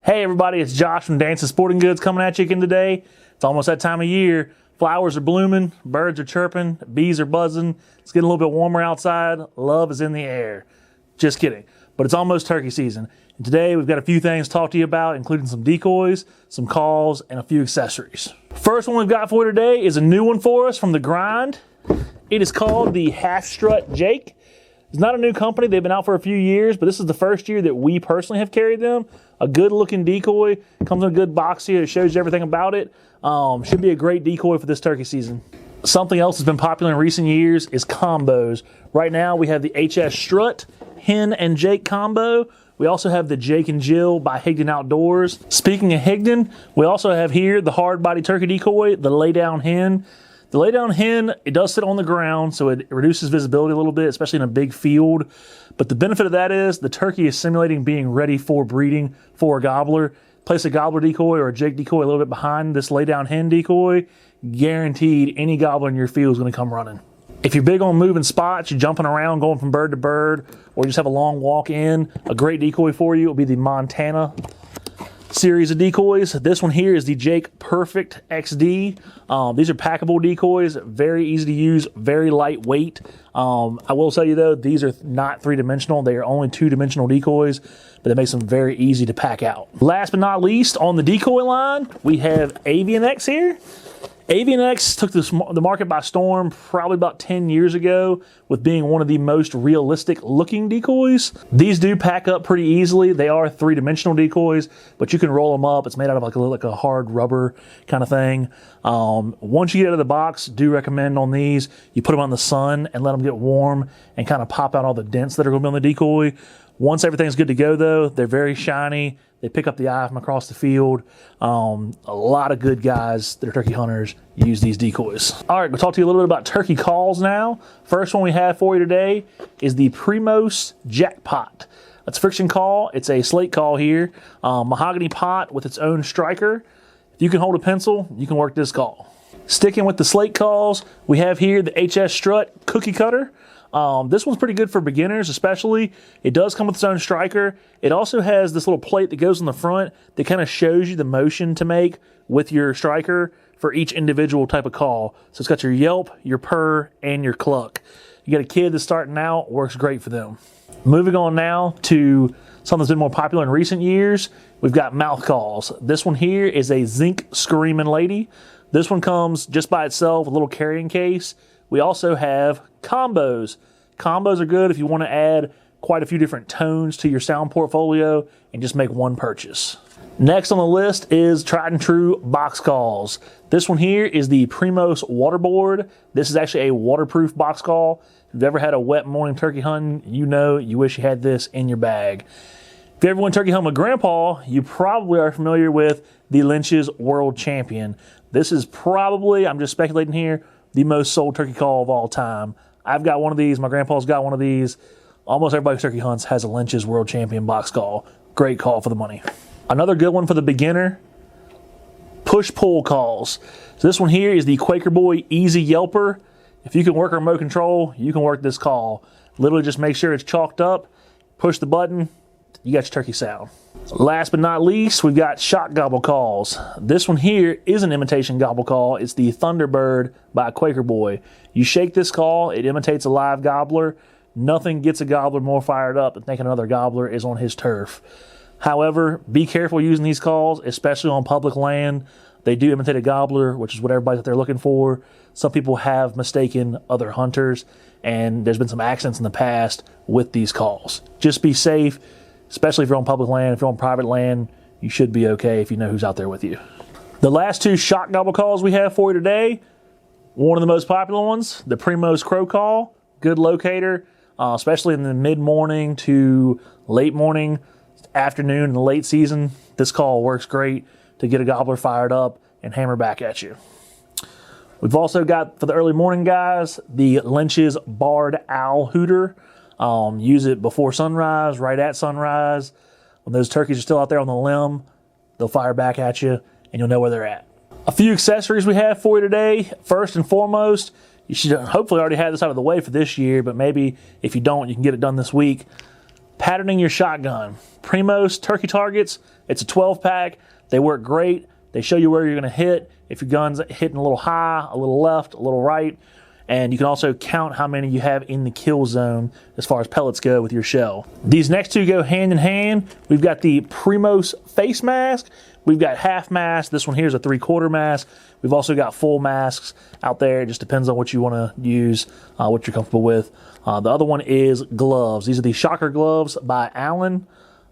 Hey everybody, it's Josh from Dance's Sporting Goods coming at you again today. It's almost that time of year. Flowers are blooming, birds are chirping, bees are buzzing. It's getting a little bit warmer outside. Love is in the air. Just kidding. But it's almost turkey season. And today we've got a few things to talk to you about, including some decoys, some calls, and a few accessories. First one we've got for you today is a new one for us from the grind. It is called the Half Strut Jake. It's not a new company. They've been out for a few years, but this is the first year that we personally have carried them. A good looking decoy. Comes in a good box here. It shows you everything about it. Should be a great decoy for this turkey season. Something else that's been popular in recent years is combos. Right now we have the HS Strut Hen and Jake combo. We also have the Jake and Jill by Higdon Outdoors. Speaking of Higdon, we also have here the hard body turkey decoy, the lay down hen. The lay down hen, it does sit on the ground, so it reduces visibility a little bit, especially in a big field. But the benefit of that is the turkey is simulating being ready for breeding for a gobbler. Place a gobbler decoy or a Jake decoy a little bit behind this lay down hen decoy. Guaranteed any gobbler in your field is going to come running. If you're big on moving spots, you're jumping around, going from bird to bird, or you just have a long walk in, a great decoy for you will be the Montana series of decoys. This one here is the Jake Perfect XD. These are packable decoys, very easy to use, very lightweight. I will tell you though, these are not three-dimensional. They are only two-dimensional decoys, but it makes them very easy to pack out. Last but not least, on the decoy line, we have Avian X here. Avian X took the market by storm probably about 10 years ago with being one of the most realistic looking decoys. These do pack up pretty easily. They are three-dimensional decoys, but you can roll them up. It's made out of like a hard rubber kind of thing. Once you get out of the box, do recommend on these, you put them on the sun and let them get warm and kind of pop out all the dents that are going to be on the decoy. Once everything's good to go though, they're very shiny. They pick up the eye from across the field. A lot of good guys that are turkey hunters use these decoys. All right, we'll talk to you a little bit about turkey calls now. First one we have for you today is the Primos Jackpot. That's a friction call. It's a slate call here. Mahogany pot with its own striker. If you can hold a pencil, you can work this call. Sticking with the slate calls, we have here the HS Strut Cookie Cutter. This one's pretty good for beginners, especially. It does come with its own striker. It also has this little plate that goes on the front that kind of shows you the motion to make with your striker for each individual type of call. So it's got your yelp, your purr, and your cluck. You got a kid that's starting out, works great for them. Moving on now to something that's been more popular in recent years, we've got mouth calls. This one here is a Zinc Screamin' Lady. This one comes just by itself, a little carrying case. We also have combos. Combos are good if you want to add quite a few different tones to your sound portfolio and just make one purchase. Next on the list is tried and true box calls. This one here is the Primos Waterboard. This is actually a waterproof box call. If you've ever had a wet morning turkey hunting, you know you wish you had this in your bag. If you ever went turkey hunting with Grandpa, you probably are familiar with the Lynchs World Champion. This is probably, I'm just speculating here, the most sold turkey call of all time. I've got one of these. My grandpa's got one of these. Almost everybody who turkey hunts has a Lynchs World Champion box call. Great call for the money. Another good one for the beginner, push-pull calls. So this one here is the Quaker Boy Easy Yelper. If you can work remote control, you can work this call. Literally just make sure it's chalked up, push the button, you got your turkey sound. Last but not least, we've got shock gobble calls. This one here is an imitation gobble call. It's the Thunderbird by Quaker Boy. You shake this call, it imitates a live gobbler. Nothing gets a gobbler more fired up than thinking another gobbler is on his turf. However, be careful using these calls, especially on public land. They do imitate a gobbler, which is what everybody's out there looking for. Some people have mistaken other hunters, and there's been some accidents in the past with these calls. Just be safe. Especially if you're on public land. If you're on private land, you should be okay if you know who's out there with you. The last two shock gobble calls we have for you today, one of the most popular ones, the Primos Crow call. Good locator, especially in the mid-morning to late morning, afternoon, and the late season. This call works great to get a gobbler fired up and hammer back at you. We've also got, for the early morning guys, the Lynchs Barred Owl Hooter. Use it before sunrise, right at sunrise. When those turkeys are still out there on the limb, they'll fire back at you and you'll know where they're at. A few accessories we have for you today. First and foremost, you should hopefully already have this out of the way for this year, but maybe if you don't, you can get it done this week. Patterning your shotgun. Primos turkey targets, It's a 12-pack. They work great. They show you where you're going to hit. If your gun's hitting a little high, a little left, a little right. And you can also count how many you have in the kill zone as far as pellets go with your shell. These next two go hand in hand. We've got the Primos face mask. We've got half mask. This one here is a 3/4 mask. We've also got full masks out there. It just depends on what you want to use, what you're comfortable with. The other one is gloves. These are the Shocker gloves by Allen.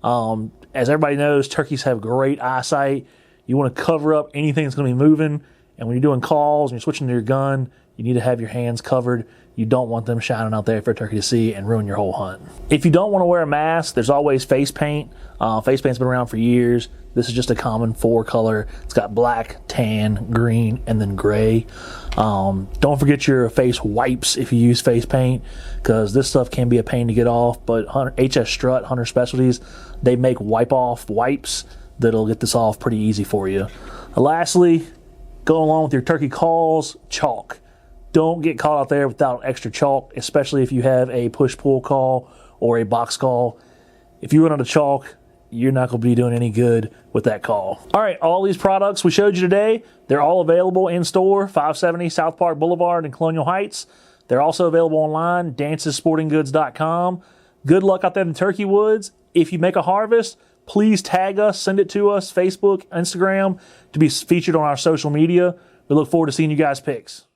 As everybody knows, turkeys have great eyesight. You want to cover up anything that's going to be moving. And when you're doing calls and you're switching to your gun, you need to have your hands covered. You don't want them shining out there for a turkey to see and ruin your whole hunt. If you don't want to wear a mask, there's always face paint. Face paint's been around for years. This is just a common 4-color. It's got black, tan, green, and then gray. Don't forget your face wipes if you use face paint, because this stuff can be a pain to get off. But HS Strut, Hunter Specialties, they make wipe-off wipes that'll get this off pretty easy for you. Lastly, go along with your turkey calls, chalk. Don't get caught out there without extra chalk, especially if you have a push-pull call or a box call. If you run out of chalk, you're not going to be doing any good with that call. All right, all these products we showed you today, they're all available in store, 570 South Park Boulevard in Colonial Heights. They're also available online, dancessportinggoods.com. Good luck out there in the turkey woods. If you make a harvest, please tag us, send it to us, Facebook, Instagram, to be featured on our social media. We look forward to seeing you guys' pics.